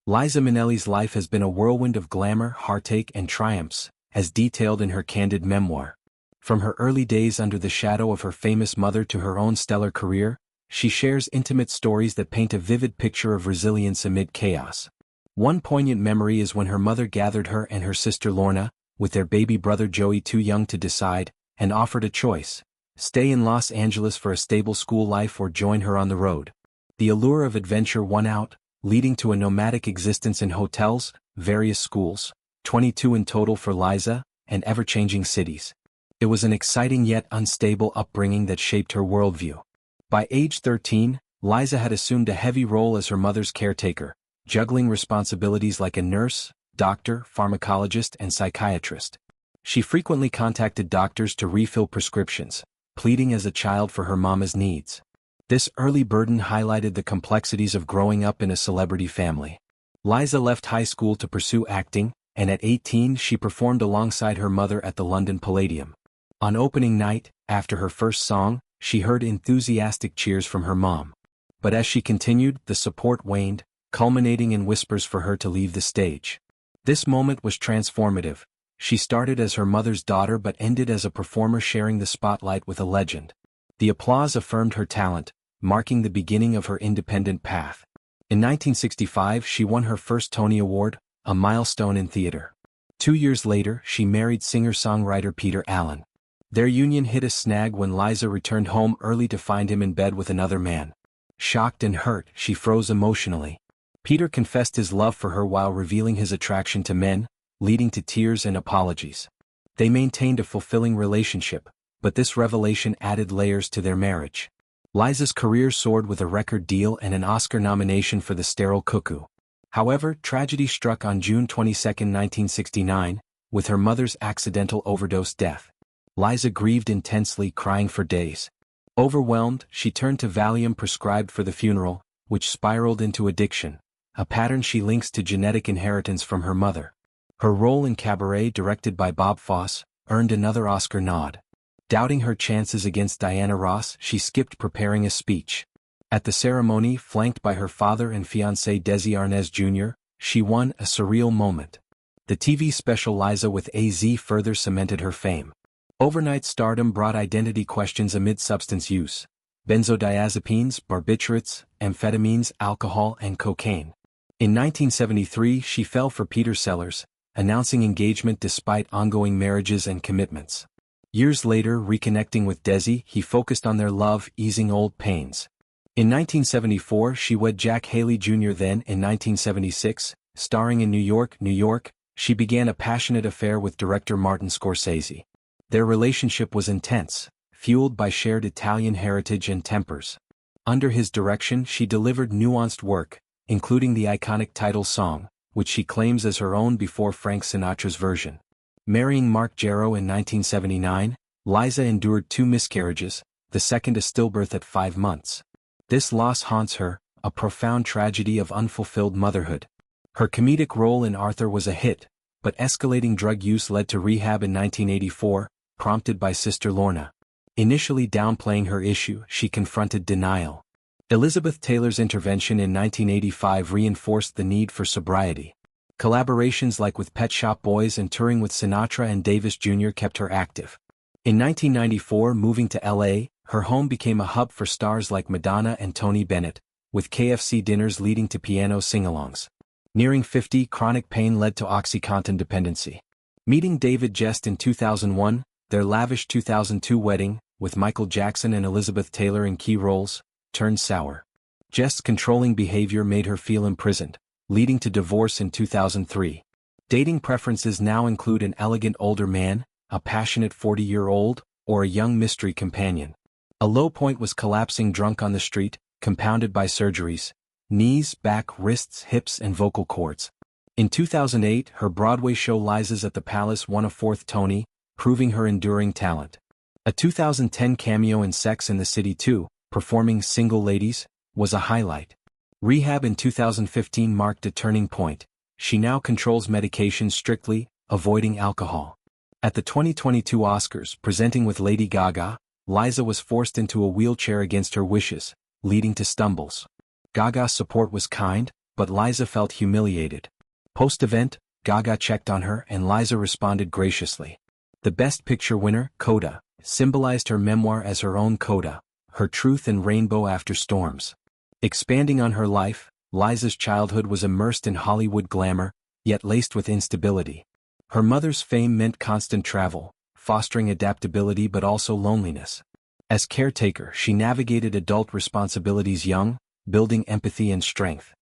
Liza Minnelli's life has been a whirlwind of glamour, heartache, and triumphs, as detailed in her candid memoir. From her early days under the shadow of her famous mother to her own stellar career, she shares intimate stories that paint a vivid picture of resilience amid chaos. One poignant memory is when her mother gathered her and her sister Lorna, with their baby brother Joey too young to decide, and offered a choice: stay in Los Angeles for a stable school life or join her on the road. The allure of adventure won out, leading to a nomadic existence in hotels, various schools, 22 in total for Liza, and ever-changing cities. It was an exciting yet unstable upbringing that shaped her worldview. By age 13, Liza had assumed a heavy role as her mother's caretaker, juggling responsibilities like a nurse, doctor, pharmacologist, and psychiatrist. She frequently contacted doctors to refill prescriptions, pleading as a child for her mama's needs. This early burden highlighted the complexities of growing up in a celebrity family. Liza left high school to pursue acting, and at 18 she performed alongside her mother at the London Palladium. On opening night, after her first song, she heard enthusiastic cheers from her mom. But as she continued, the support waned, culminating in whispers for her to leave the stage. This moment was transformative. She started as her mother's daughter but ended as a performer sharing the spotlight with a legend. The applause affirmed her talent, marking the beginning of her independent path. In 1965 she won her first Tony Award, a milestone in theater. 2 years later she married singer-songwriter Peter Allen. Their union hit a snag when Liza returned home early to find him in bed with another man. Shocked and hurt, she froze emotionally. Peter confessed his love for her while revealing his attraction to men, leading to tears and apologies. They maintained a fulfilling relationship, but this revelation added layers to their marriage. Liza's career soared with a record deal and an Oscar nomination for The Sterile Cuckoo. However, tragedy struck on June 22, 1969, with her mother's accidental overdose death. Liza grieved intensely, crying for days. Overwhelmed, she turned to Valium prescribed for the funeral, which spiraled into addiction, a pattern she links to genetic inheritance from her mother. Her role in Cabaret, directed by Bob Fosse, earned another Oscar nod. Doubting her chances against Diana Ross, she skipped preparing a speech. At the ceremony, flanked by her father and fiancé Desi Arnaz Jr., she won a surreal moment. The TV special Liza with AZ further cemented her fame. Overnight stardom brought identity questions amid substance use: benzodiazepines, barbiturates, amphetamines, alcohol, and cocaine. In 1973 she fell for Peter Sellers, announcing engagement despite ongoing marriages and commitments. Years later, reconnecting with Desi, he focused on their love, easing old pains. In 1974 she wed Jack Haley Jr. Then, in 1976, starring in New York, New York, she began a passionate affair with director Martin Scorsese. Their relationship was intense, fueled by shared Italian heritage and tempers. Under his direction she delivered nuanced work, including the iconic title song, which she claims as her own before Frank Sinatra's version. Marrying Mark Gero in 1979, Liza endured 2 miscarriages, the second a stillbirth at 5 months. This loss haunts her, a profound tragedy of unfulfilled motherhood. Her comedic role in Arthur was a hit, but escalating drug use led to rehab in 1984, prompted by Sister Lorna. Initially downplaying her issue, she confronted denial. Elizabeth Taylor's intervention in 1985 reinforced the need for sobriety. Collaborations like with Pet Shop Boys and touring with Sinatra and Davis Jr. kept her active. In 1994, moving to LA, her home became a hub for stars like Madonna and Tony Bennett, with KFC dinners leading to piano sing-alongs. Nearing 50, chronic pain led to OxyContin dependency. Meeting David Gest in 2001, their lavish 2002 wedding, with Michael Jackson and Elizabeth Taylor in key roles, turned sour. Gest's controlling behavior made her feel imprisoned, leading to divorce in 2003. Dating preferences now include an elegant older man, a passionate 40-year-old, or a young mystery companion. A low point was collapsing drunk on the street, compounded by surgeries: knees, back, wrists, hips, and vocal cords. In 2008, her Broadway show Liza's at the Palace won a 4th Tony, proving her enduring talent. A 2010 cameo in Sex and the City 2, performing Single Ladies, was a highlight. Rehab in 2015 marked a turning point. She now controls medications strictly, avoiding alcohol. At the 2022 Oscars, presenting with Lady Gaga, Liza was forced into a wheelchair against her wishes, leading to stumbles. Gaga's support was kind, but Liza felt humiliated. Post-event, Gaga checked on her and Liza responded graciously. The Best Picture winner, Coda, symbolized her memoir as her own coda, her truth and rainbow after storms. Expanding on her life, Liza's childhood was immersed in Hollywood glamour, yet laced with instability. Her mother's fame meant constant travel, fostering adaptability but also loneliness. As caretaker, she navigated adult responsibilities young, building empathy and strength.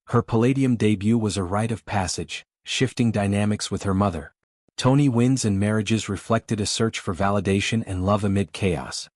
Her Palladium debut was a rite of passage, shifting dynamics with her mother. Tony wins and marriages reflected a search for validation and love amid chaos.